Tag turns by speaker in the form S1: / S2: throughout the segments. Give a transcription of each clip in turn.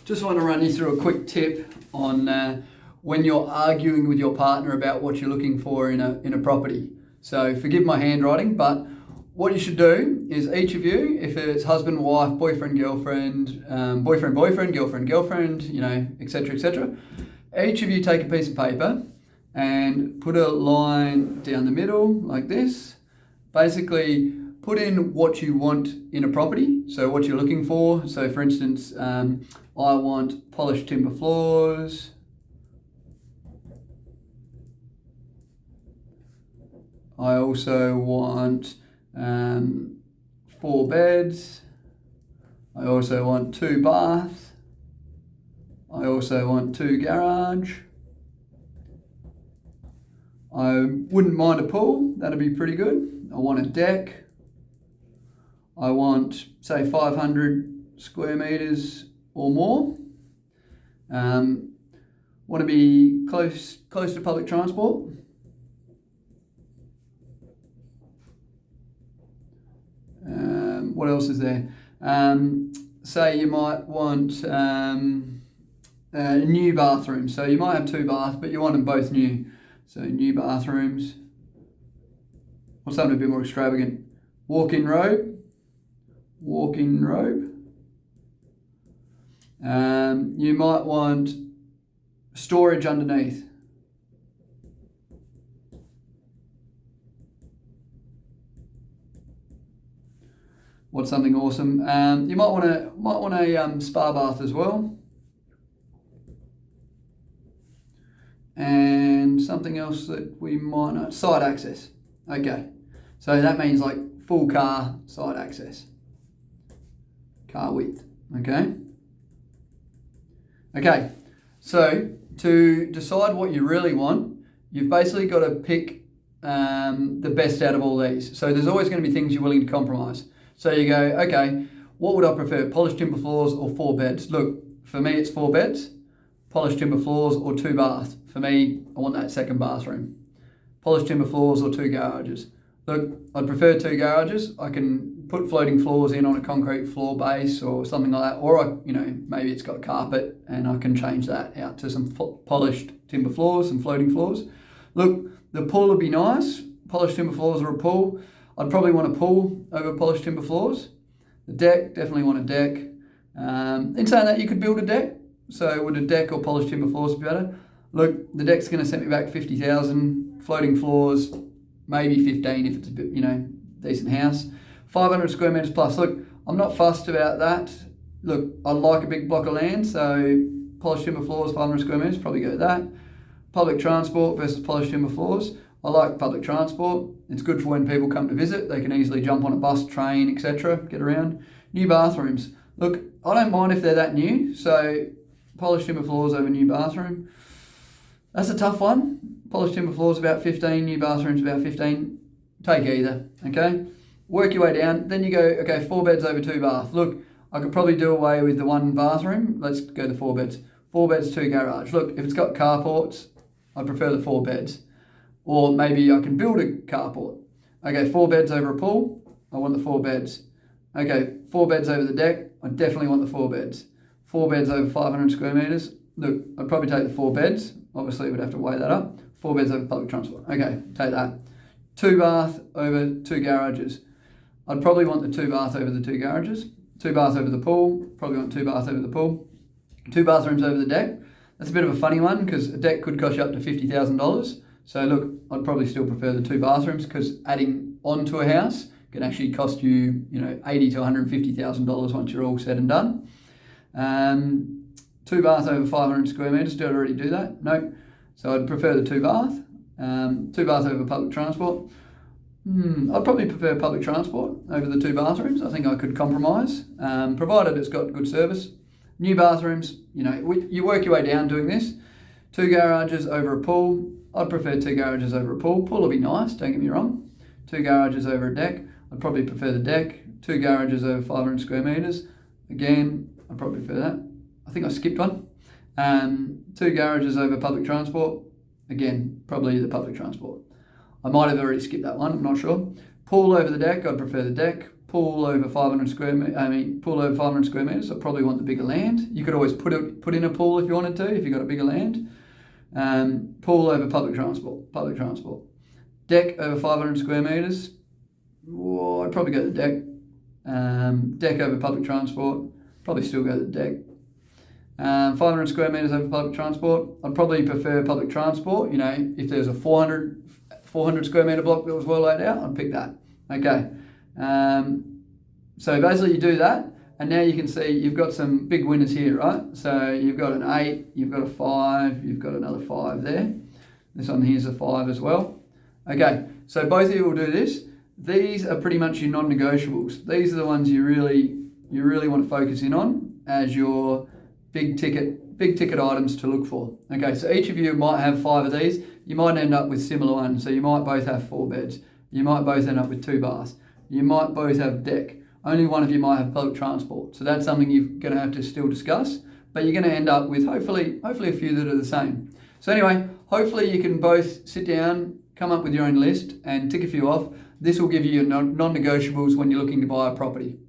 S1: Just want to run you through a quick tip on when you're arguing with your partner about what you're looking for in a property. So forgive my handwriting, but what you should do is each of you, if it's husband, wife, boyfriend, girlfriend, boyfriend, girlfriend, etc., each of you take a piece of paper and put a line down the middle like this. Basically, put in what you want in a property, so what you're looking for. So for instance, I want polished timber floors. I also want 4 beds. I also want 2 baths. I also want 2 garage. I wouldn't mind a pool, that'd be pretty good. I want a deck. I want, say, 500 square meters or more. Want to be close to public transport. What else is there? Say you might want a new bathroom. So you might have 2 baths, but you want them both new. So new bathrooms. Or something a bit more extravagant. Walk-in robe. You might want storage underneath. What's something awesome? You might want a spa bath as well, and something else that we might not. Side access. Okay, so that means like full car side access, car width. Okay. So to decide what you really want, you've basically got to pick the best out of all these. So there's always going to be things you're willing to compromise. So you go, okay, what would I prefer, polished timber floors or 4 beds? Look, for me it's 4 beds, polished timber floors or 2 baths. For me, I want that second bathroom. Polished timber floors or 2 garages. Look, I'd prefer 2 garages. I can put floating floors in on a concrete floor base or something like that. Or, maybe it's got carpet and I can change that out to some polished timber floors and floating floors. Look, the pool would be nice. Polished timber floors or a pool. I'd probably want a pool over polished timber floors. The deck, definitely want a deck. In saying that, you could build a deck. So would a deck or polished timber floors be better? Look, the deck's going to set me back 50,000. Floating floors, maybe 15 if it's a bit, decent house. 500 square meters plus. Look, I'm not fussed about that. Look, I like a big block of land, so polished timber floors, 500 square meters, probably go with that. Public transport versus polished timber floors. I like public transport. It's good for when people come to visit. They can easily jump on a bus, train, etc., get around. New bathrooms. Look, I don't mind if they're that new. So polished timber floors over new bathroom. That's a tough one. Polished timber floors about 15, new bathrooms about 15. Take either, okay? Work your way down. Then you go, okay, 4 beds over 2 baths. Look, I could probably do away with the 1 bathroom. Let's go to 4 beds. 4 beds, 2 garage. Look, if it's got carports, I prefer the 4 beds. Or maybe I can build a carport. Okay, 4 beds over a pool, I want the 4 beds. Okay, 4 beds over the deck, I definitely want the 4 beds. 4 beds over 500 square meters, look, I'd probably take the 4 beds. Obviously, we'd have to weigh that up. 4 beds over public transport. Okay, take that. 2 bath over 2 garages. I'd probably want the 2 bath over the 2 garages. 2 bath over the pool, probably want 2 bath over the pool. 2 bathrooms over the deck. That's a bit of a funny one because a deck could cost you up to $50,000. So look, I'd probably still prefer the 2 bathrooms because adding onto a house can actually cost you, $80,000 to $150,000 once you're all said and done. 2 bath over 500 square meters. Did I already do that? No. So I'd prefer the 2 bath. 2 bath over public transport. I'd probably prefer public transport over the 2 bathrooms. I think I could compromise, provided it's got good service. New bathrooms, you work your way down doing this. 2 garages over a pool. I'd prefer 2 garages over a pool. Pool will be nice, don't get me wrong. 2 garages over a deck. I'd probably prefer the deck. 2 garages over 500 square meters. Again, I'd probably prefer that. I think I skipped one. 2 garages over public transport. Again, probably the public transport. I might have already skipped that one, I'm not sure. Pool over the deck, I'd prefer the deck. pool over 500 square meters. I probably want the bigger land. You could always put in a pool if you wanted to, if you've got a bigger land. Pool over public transport. Deck over 500 square meters. Oh, I'd probably go to the deck. Deck over public transport. Probably still go to the deck. 500 square meters over public transport. I'd probably prefer public transport. You know, if there's a 400 square meter block that was well laid out, I'd pick that. Okay. So basically you do that, and now you can see you've got some big winners here, right? So you've got an 8, you've got a 5, you've got another 5 there. This one here's a 5 as well. Okay, so both of you will do this. These are pretty much your non-negotiables. These are the ones you really want to focus in on as your big ticket items to look for. Okay, so each of you might have 5 of these. You might end up with similar ones. So you might both have 4 beds. You might both end up with 2 baths. You might both have deck. Only one of you might have public transport. So that's something you're going to have to still discuss, but you're going to end up with hopefully a few that are the same. So anyway, hopefully you can both sit down, come up with your own list and tick a few off. This will give you your non-negotiables when you're looking to buy a property.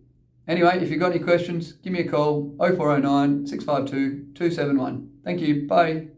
S1: Anyway, if you've got any questions, give me a call, 0409 652 271. Thank you. Bye.